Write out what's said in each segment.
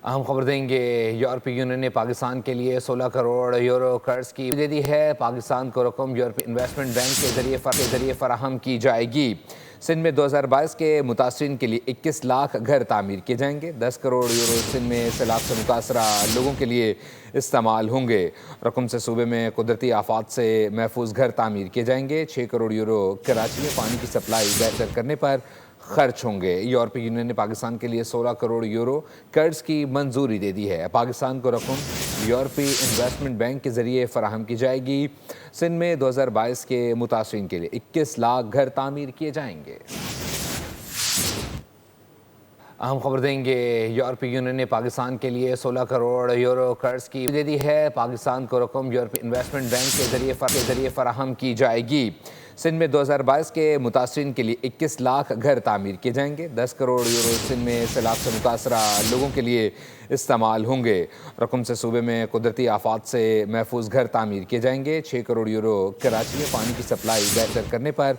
اہم خبر دیں گے، یورپی یونین نے پاکستان کے لیے 16 کروڑ یورو قرض کی دے دی ہے۔ پاکستان کو رقم یورپی انویسٹمنٹ بینک کے ذریعے فراہم کی جائے گی۔ سندھ میں 2022 کے متاثرین کے لیے 21 لاکھ گھر تعمیر کیے جائیں گے۔ 10 کروڑ یورو سندھ میں سیلاب سے متاثرہ لوگوں کے لیے استعمال ہوں گے۔ رقم سے صوبے میں قدرتی آفات سے محفوظ گھر تعمیر کیے جائیں گے۔ 6 کروڑ یورو کراچی میں پانی کی سپلائی بہتر کرنے پر خرچ ہوں گے۔ یورپی یونین نے پاکستان کے لیے 16 کروڑ یورو قرض کی منظوری دے دی ہے۔ پاکستان کو رقم یورپی انویسٹمنٹ بینک کے ذریعے فراہم کی جائے گی۔ سندھ میں 2022 کے متاثرین کے لیے 21 لاکھ گھر تعمیر کیے جائیں گے۔ اہم خبر دیں گے، یورپی یونین نے پاکستان کے لیے 16 کروڑ یورو قرض کی دے دی ہے۔ پاکستان کو رقم یورپی انویسٹمنٹ بینک کے ذریعے فراہم کی جائے گی۔ سندھ میں 2022 کے متاثرین کے لیے 21 لاکھ گھر تعمیر کیے جائیں گے۔ 10 کروڑ یورو سندھ میں سیلاب سے متاثرہ لوگوں کے لیے استعمال ہوں گے۔ رقم سے صوبے میں قدرتی آفات سے محفوظ گھر تعمیر کیے جائیں گے۔ 6 کروڑ یورو کراچی میں پانی کی سپلائی بہتر کرنے پر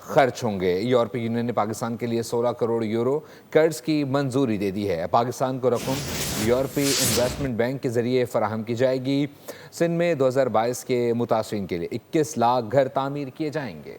خرچ ہوں گے۔ یورپی یونین نے پاکستان کے لیے 16 کروڑ یورو قرض کی منظوری دے دی ہے۔ پاکستان کو رقم یورپی انویسٹمنٹ بینک کے ذریعے فراہم کی جائے گی۔ سندھ میں 2022 کے متاثرین کے لیے 21 لاکھ گھر تعمیر کیے جائیں گے۔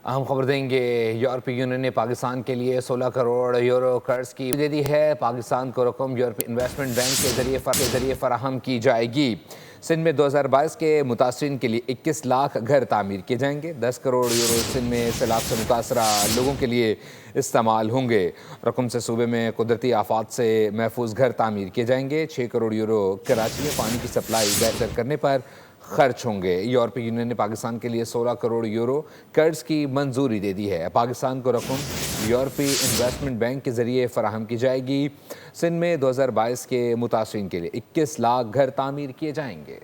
اہم خبر دیں گے، یورپی یونین نے پاکستان کے لیے 16 کروڑ یورو قرض کی دے دی ہے۔ پاکستان کو رقم یورپی انویسٹمنٹ بینک کے ذریعے فراہم کی جائے گی۔ سندھ میں 2022 کے متاثرین کے لیے 21 لاکھ گھر تعمیر کیے جائیں گے۔ 10 کروڑ یورو سندھ میں سیلاب سے متاثرہ لوگوں کے لیے استعمال ہوں گے۔ رقم سے صوبے میں قدرتی آفات سے محفوظ گھر تعمیر کیے جائیں گے۔ 6 کروڑ یورو کراچی میں پانی کی سپلائی بہتر کرنے پر خرچ ہوں گے۔ یورپی یونین نے پاکستان کے لیے 16 کروڑ یورو قرض کی منظوری دے دی ہے۔ پاکستان کو رقم یورپی انویسٹمنٹ بینک کے ذریعے فراہم کی جائے گی۔ سندھ میں 2022 کے متاثرین کے لیے 21 لاکھ گھر تعمیر کیے جائیں گے۔